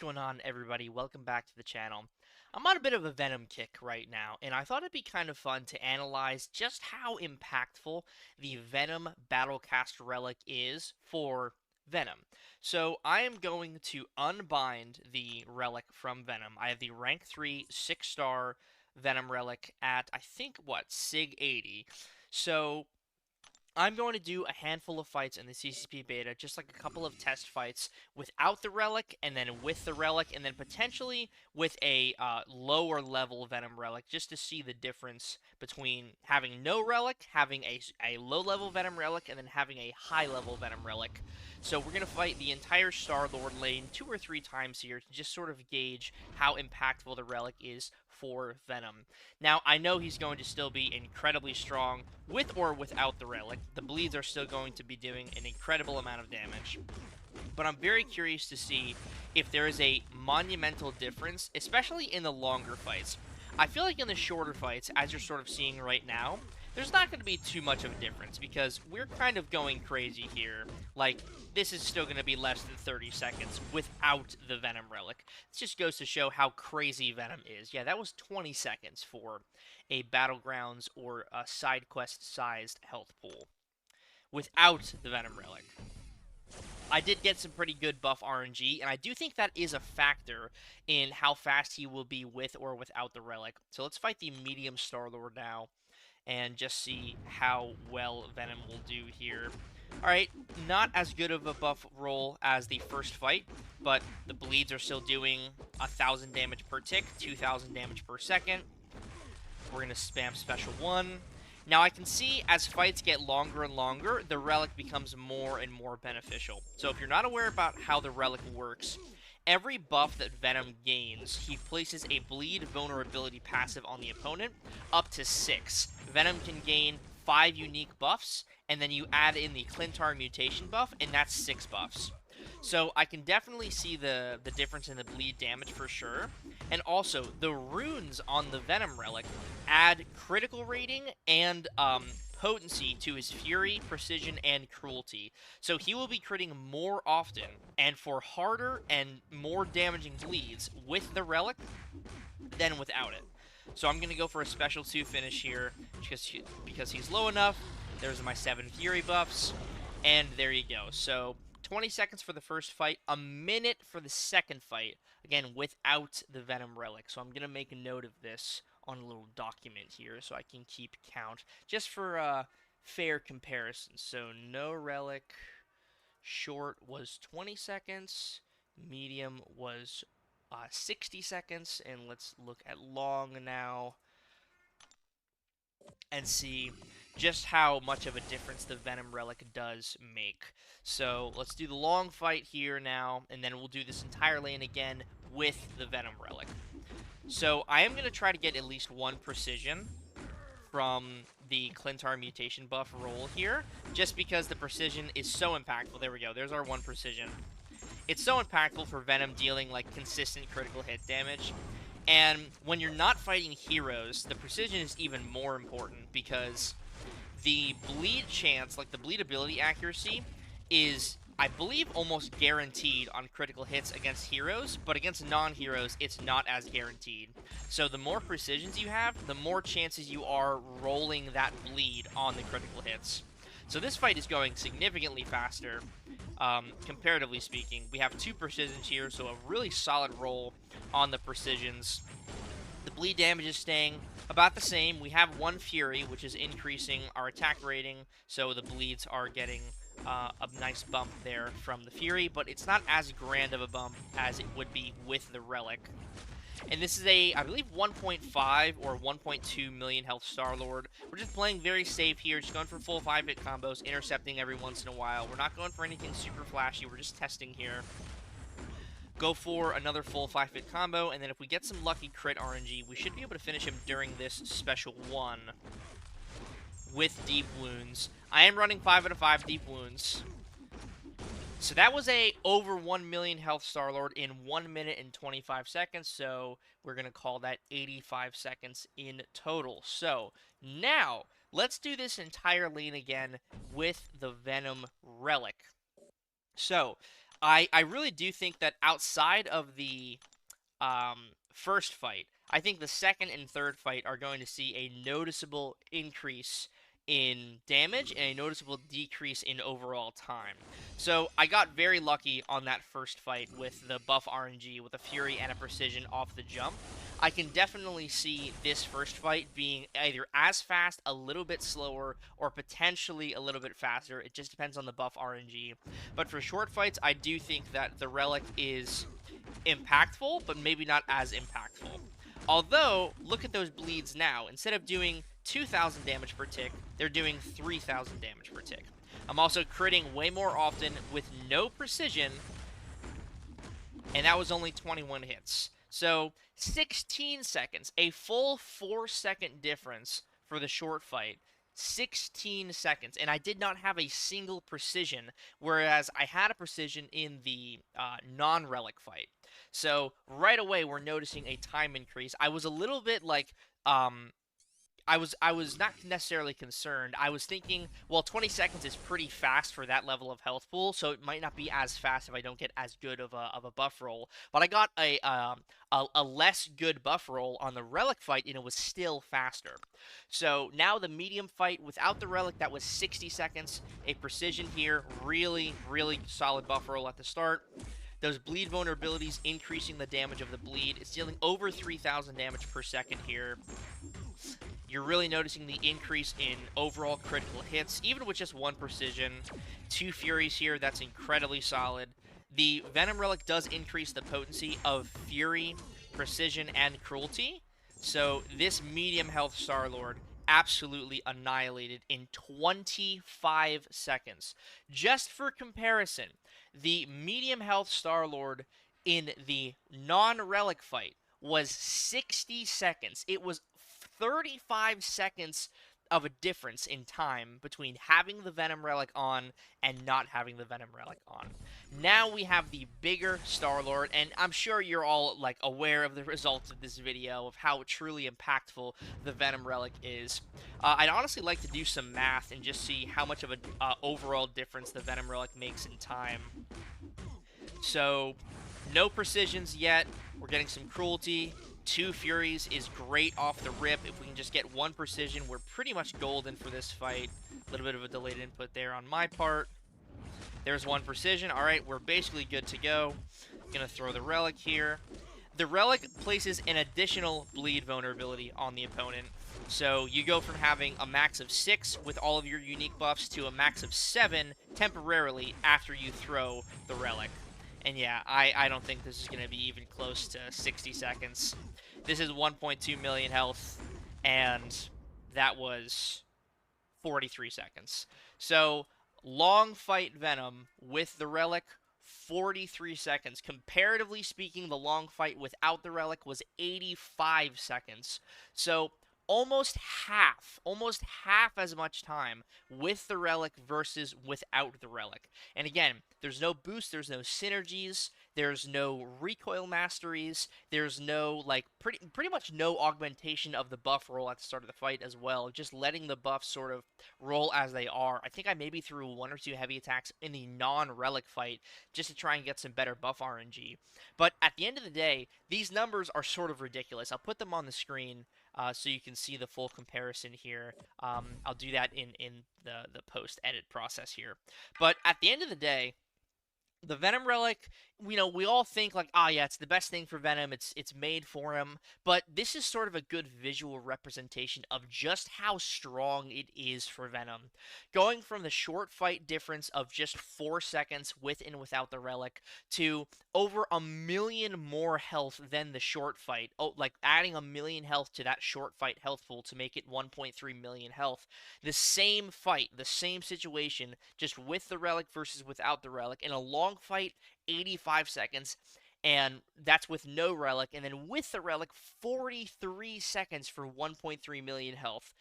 going on, everybody? Welcome back to the channel. I'm on a bit of a Venom kick right now, and I thought it'd be kind of fun to analyze just how impactful the Venom Battlecast Relic is for Venom. So I am going to unbind the Relic from Venom. I have the rank 3 6-star Venom Relic at, I think, what, Sig 80. So I'm going to do a handful of fights in the CCP beta, just like a couple of test fights without the Relic, and then with the Relic, and then potentially with a lower level Venom Relic, just to see the difference between having no Relic, having a low level Venom Relic, and then having a high level Venom Relic. So we're going to fight the entire Star-Lord lane 2 or 3 times here to just sort of gauge how impactful the Relic is for Venom. Now, I know he's going to still be incredibly strong with or without the Relic. The bleeds are still going to be doing an incredible amount of damage. But I'm very curious to see if there is a monumental difference, especially in the longer fights. I feel like in the shorter fights, as you're sort of seeing right now, there's not going to be too much of a difference because we're kind of going crazy here. Like, this is still going to be less than 30 seconds without the Venom Relic. This just goes to show how crazy Venom is. Yeah, that was 20 seconds for a Battlegrounds or a side quest-sized health pool without the Venom Relic. I did get some pretty good buff RNG, and I do think that is a factor in how fast he will be with or without the Relic. So let's fight the medium Star-Lord now and just see how well Venom will do here. Alright, not as good of a buff roll as the first fight, but the bleeds are still doing 1,000 damage per tick, 2,000 damage per second. We're going to spam special 1. Now I can see as fights get longer and longer, the Relic becomes more and more beneficial. So if you're not aware about how the Relic works, every buff that Venom gains, he places a bleed vulnerability passive on the opponent, up to 6. Venom can gain 5 unique buffs, and then you add in the Clintar mutation buff, and that's 6 buffs. So I can definitely see the difference in the bleed damage for sure. And also, the runes on the Venom Relic add critical rating and potency to his Fury, Precision, and Cruelty. So he will be critting more often and for harder and more damaging bleeds with the Relic than without it. So I'm going to go for a special 2 finish here because he's low enough. There's my 7 Fury buffs, and there you go. So 20 seconds for the first fight, a minute for the second fight, again, without the Venom Relic. So I'm going to make a note of this on a little document here so I can keep count, just for fair comparison. So no Relic, short was 20 seconds, medium was 60 seconds, and let's look at long now and see just how much of a difference the Venom Relic does make. So let's do the long fight here now, and then we'll do this entire lane again with the Venom Relic. So I am going to try to get at least 1 precision from the Clintar mutation buff roll here, just because the precision is so impactful. There we go, there's our 1 precision. It's so impactful for Venom dealing like consistent critical hit damage. And when you're not fighting heroes, the precision is even more important because the bleed chance, like the bleed ability accuracy, is, I believe, almost guaranteed on critical hits against heroes, but against non-heroes, it's not as guaranteed. So the more precisions you have, the more chances you are rolling that bleed on the critical hits. So this fight is going significantly faster, comparatively speaking. We have 2 precisions here, so a really solid roll on the precisions. The bleed damage is staying about the same. We have 1 Fury, which is increasing our attack rating, so the bleeds are getting a nice bump there from the Fury, but it's not as grand of a bump as it would be with the Relic. And this is a, I believe, 1.5 or 1.2 million health Star-Lord. We're just playing very safe here, just going for full 5-hit combos, intercepting every once in a while. We're not going for anything super flashy, we're just testing here. Go for another full 5-hit combo, and then if we get some lucky crit RNG, we should be able to finish him during this special 1 with deep wounds. I am running 5 out of 5 deep wounds. So that was a over 1 million health Star-Lord in 1 minute and 25 seconds, so we're going to call that 85 seconds in total. So now, let's do this entire lane again with the Venom Relic. So, I really do think that outside of the first fight, I think the second and third fight are going to see a noticeable increase in damage and a noticeable decrease in overall time. So I got very lucky on that first fight with the buff RNG with a Fury and a Precision off the jump. I can definitely see this first fight being either as fast, a little bit slower, or potentially a little bit faster. It just depends on the buff RNG. But for short fights, I do think that the Relic is impactful, but maybe not as impactful. Although, look at those bleeds now. Instead of doing 2,000 damage per tick, they're doing 3,000 damage per tick. I'm also critting way more often with no precision, and that was only 21 hits. So, 16 seconds, a full 4-second difference for the short fight. 16 seconds, and I did not have a single precision, whereas I had a precision in the non-relic fight. So right away, we're noticing a time increase. I was a little bit like, I was not necessarily concerned. I was thinking, well, 20 seconds is pretty fast for that level of health pool, so it might not be as fast if I don't get as good of a buff roll. But I got a less good buff roll on the relic fight, and it was still faster. So now the medium fight without the relic, that was 60 seconds. A precision here, really, really solid buff roll at the start. Those bleed vulnerabilities increasing the damage of the bleed. It's dealing over 3,000 damage per second here. You're really noticing the increase in overall critical hits, even with just one precision. 2 Furies here, that's incredibly solid. The Venom Relic does increase the potency of Fury, Precision, and Cruelty. So this medium health Star-Lord absolutely annihilated in 25 seconds. Just for comparison, the medium health Star-Lord in the non-Relic fight was 60 seconds. It was 35 seconds of a difference in time between having the Venom Relic on and not having the Venom Relic on. Now we have the bigger Star-Lord, and I'm sure you're all like aware of the results of this video of how truly impactful the Venom Relic is. I'd honestly like to do some math and just see how much of an overall difference the Venom Relic makes in time. So, no precisions yet. We're getting some cruelty. 2 Furies is great off the rip. If we can just get 1 precision, we're pretty much golden for this fight. A little bit of a delayed input there on my part. There's 1 precision. Alright, we're basically good to go. Gonna throw the Relic here. The Relic places an additional bleed vulnerability on the opponent. So you go from having a max of 6 with all of your unique buffs to a max of 7 temporarily after you throw the Relic. And yeah, I don't think this is going to be even close to 60 seconds. This is 1.2 million health, and that was 43 seconds. So, long fight Venom with the Relic, 43 seconds. Comparatively speaking, the long fight without the Relic was 85 seconds. So, almost half as much time with the Relic versus without the Relic. And again, there's no boost, there's no synergies, there's no recoil masteries, there's no, like, pretty much no augmentation of the buff roll at the start of the fight as well, just letting the buffs sort of roll as they are. I think I maybe threw 1 or 2 heavy attacks in the non-Relic fight just to try and get some better buff RNG. But at the end of the day, these numbers are sort of ridiculous. I'll put them on the screen so you can see the full comparison here. I'll do that in the post-edit process here. But at the end of the day, the Venom Relic, we all think like, yeah, it's the best thing for Venom. It's made for him. But this is sort of a good visual representation of just how strong it is for Venom. Going from the short fight difference of just 4 seconds with and without the Relic to over 1 million more health than the short fight. Oh, like adding 1 million health to that short fight health pool to make it 1.3 million health. The same fight, the same situation, just with the Relic versus without the Relic. In a long fight, 85 seconds, and that's with no Relic, and then with the Relic, 43 seconds for 1.3 million health.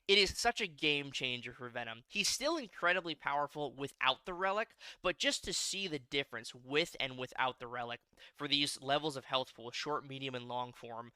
It is such a game changer for Venom. He's still incredibly powerful without the Relic, but just to see the difference with and without the Relic for these levels of health pool, short, medium, and long form,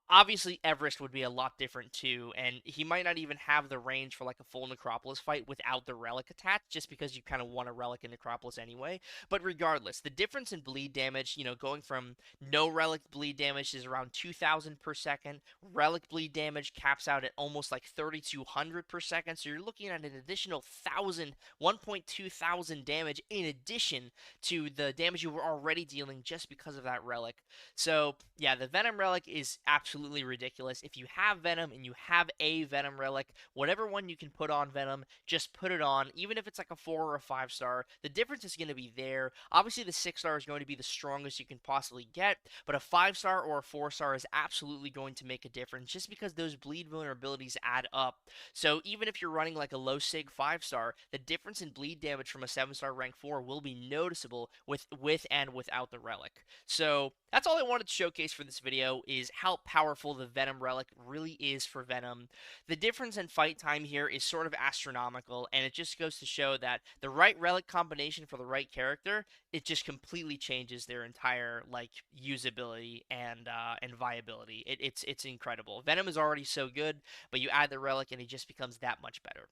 Obviously Everest would be a lot different too, and he might not even have the range for like a full Necropolis fight without the Relic attached, just because you kind of want a Relic in Necropolis anyway. But regardless, the difference in bleed damage, going from no Relic bleed damage is around 2,000 per second. Relic bleed damage caps out at almost like 3,200 per second, so you're looking at an additional 1.2 thousand damage in addition to the damage you were already dealing just because of that Relic. So, yeah, the Venom Relic is absolutely ridiculous. If you have Venom and you have a Venom Relic, whatever one you can put on Venom, just put it on. Even if it's like a 4 or a 5 star, the difference is going to be there. Obviously, the 6 star is going to be the strongest you can possibly get, but a 5 star or a 4 star is absolutely going to make a difference just because those bleed vulnerabilities add up. So, even if you're running like a low sig 5 star, the difference in bleed damage from a 7 star rank 4 will be noticeable with and without the Relic. So, that's all I wanted to showcase for this video is how powerful the Venom Relic really is for Venom. The difference in fight time here is sort of astronomical, and it just goes to show that the right Relic combination for the right character, it just completely changes their entire like usability and viability. It's incredible. Venom is already so good, but you add the Relic and it just becomes that much better.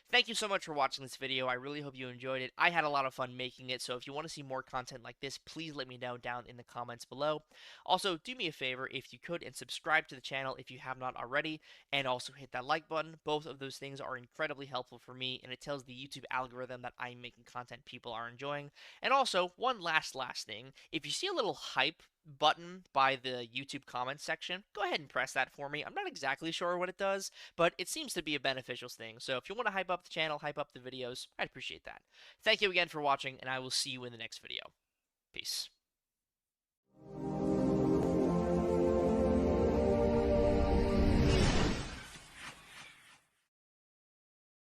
Thank you so much for watching this video. I really hope you enjoyed it. I had a lot of fun making it, so if you want to see more content like this, please let me know down in the comments below. Also, do me a favor if you could and subscribe to the channel if you have not already, and also hit that like button. Both of those things are incredibly helpful for me, and it tells the YouTube algorithm that I'm making content people are enjoying. And also, one last thing, if you see a little hype button by the YouTube comments section, go ahead and press that for me. I'm not exactly sure what it does, but it seems to be a beneficial thing. So if you want to hype up the channel, hype up the videos, I'd appreciate that. Thank you again for watching, and I will see you in the next video. Peace.